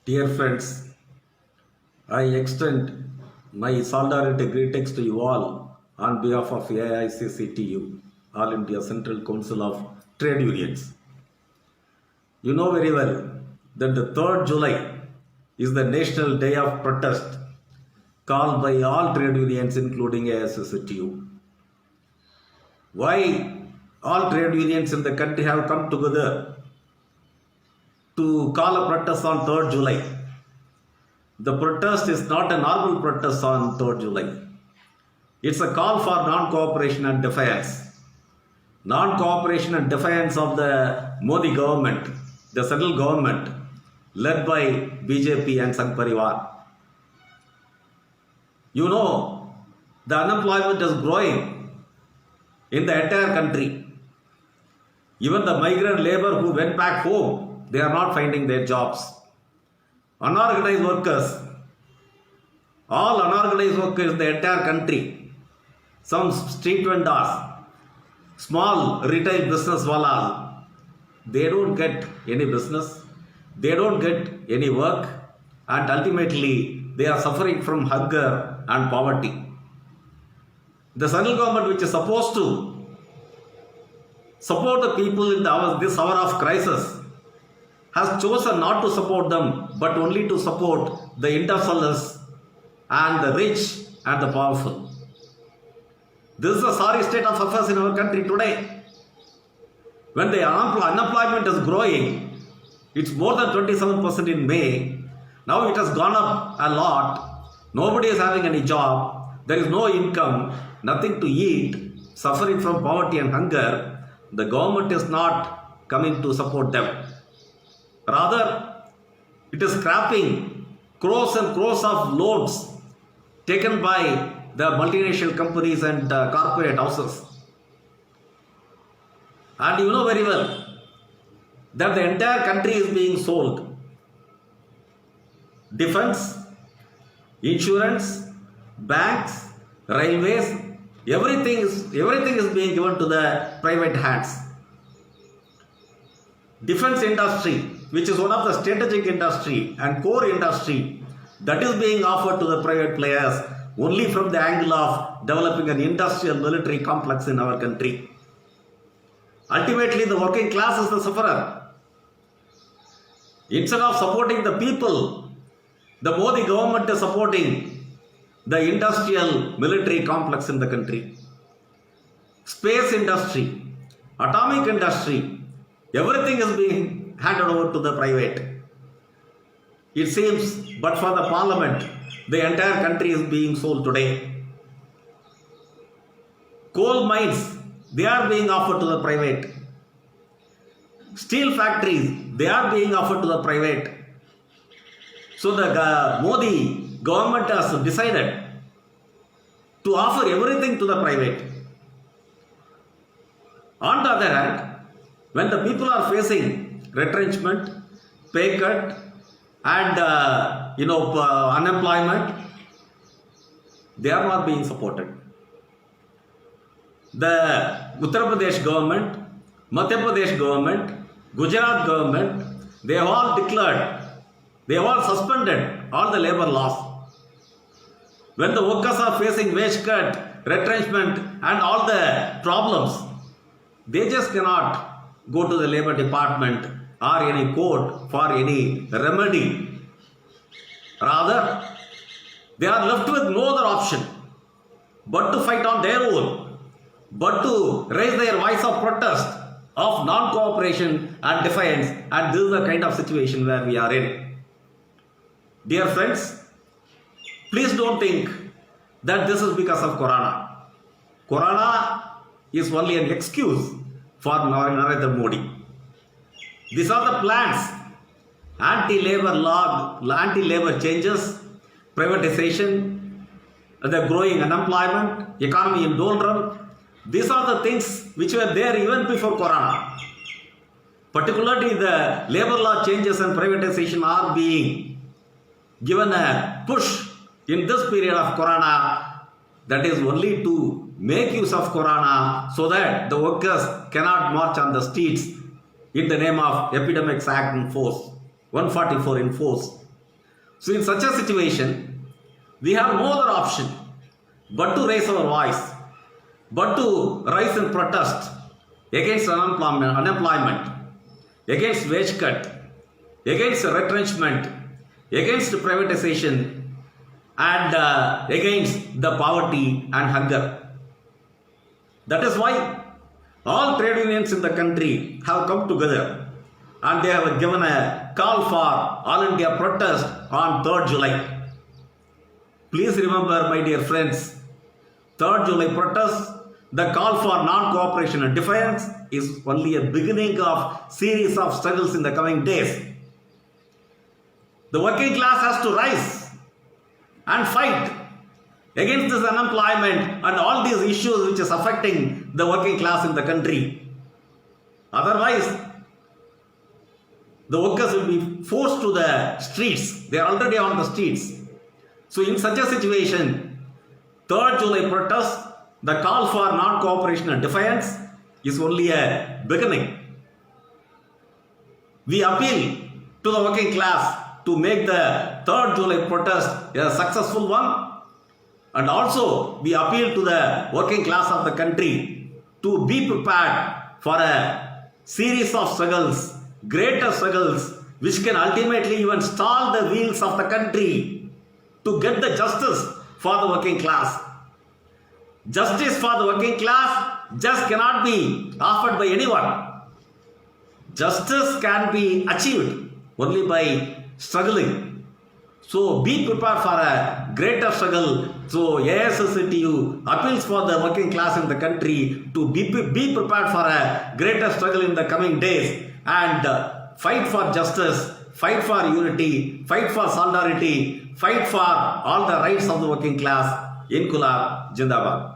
Dear friends, I extend my solidarity greetings to you all on behalf of AICCTU, All India Central Council of Trade Unions. You know very well that the 3rd July is the National Day of Protest called by all trade unions including AICCTU. Why all trade unions in the country have come together to call a protest on 3rd July? The protest is not a normal protest on 3rd July. It's a call for non-cooperation and defiance. Non-cooperation and defiance of the Modi government, the central government, led by BJP and Sangh Parivar. You know, the unemployment is growing in the entire country. Even the migrant labor who went back home, they are not finding their jobs. Unorganized workers, all unorganized workers in the entire country, some street vendors, small retail business wallas, they don't get any business, they don't get any work, and ultimately they are suffering from hunger and poverty. The central government, which is supposed to support the people in this hour of crisis, has chosen not to support them, but only to support the industrialists and the rich and the powerful. This is a sorry state of affairs in our country today. When the unemployment is growing, it's more than 27% in May. Now it has gone up a lot. Nobody is having any job. There is no income, nothing to eat, suffering from poverty and hunger. The government is not coming to support them. Rather, it is scrapping crores and crores of loans taken by the multinational companies and corporate houses. And you know very well that the entire country is being sold. Defense, insurance, banks, railways, everything is being given to the private hands. Defense industry, which is one of the strategic industry and core industry, that is being offered to the private players only from the angle of developing an industrial military complex in our country. Ultimately, the working class is the sufferer. Instead of supporting the people, the Modi government is supporting the industrial military complex in the country. Space industry, atomic industry, everything is being handed over to the private. It seems, but for the parliament, the entire country is being sold today. Coal mines, they are being offered to the private. Steel factories, they are being offered to the private. So the Modi government has decided to offer everything to the private. On the other hand, when the people are facing retrenchment, pay cut, and unemployment, they are not being supported. The Uttar Pradesh government, Madhya Pradesh government, Gujarat government, they have all declared, they have all suspended all the labor laws. When the workers are facing wage cut, retrenchment, and all the problems, they just cannot go to the labor department or any court for any remedy. Rather, they are left with no other option but to fight on their own, but to raise their voice of protest, of non-cooperation and defiance, and this is the kind of situation where we are in. Dear friends, please don't think that this is because of Corona. Corona is only an excuse for Narendra Modi. These are the plans: anti-labor law, anti-labor changes, privatization, the growing unemployment, economy in doldrum. These are the things which were there even before Corona. Particularly the labor law changes and privatization are being given a push in this period of Corona, that is only to make use of Corona so that the workers cannot march on the streets in the name of Epidemics Act in force, 144 in force. So in such a situation, we have no other option but to raise our voice, but to rise in protest against unemployment, against wage cut, against retrenchment, against privatization, and against the poverty and hunger. That is why all trade unions in the country have come together and they have given a call for All India protest on 3rd July. Please remember, my dear friends, 3rd July protest, the call for non-cooperation and defiance is only a beginning of series of struggles in the coming days. The working class has to rise and fight against this unemployment and all these issues which is affecting the working class in the country. Otherwise, the workers will be forced to the streets. They are already on the streets. So in such a situation, 3rd July protest, the call for non-cooperation and defiance is only a beginning. We appeal to the working class to make the 3rd July protest a successful one, and also we appeal to the working class of the country to be prepared for a series of struggles, greater struggles, which can ultimately even stall the wheels of the country to get the justice for the working class. Justice for the working class just cannot be offered by anyone. Justice can be achieved only by struggling. So be prepared for a greater struggle. So AISSCTU appeals for the working class in the country to be prepared for a greater struggle in the coming days and fight for justice, fight for unity, fight for solidarity, fight for all the rights of the working class. Inqilab Jindabad.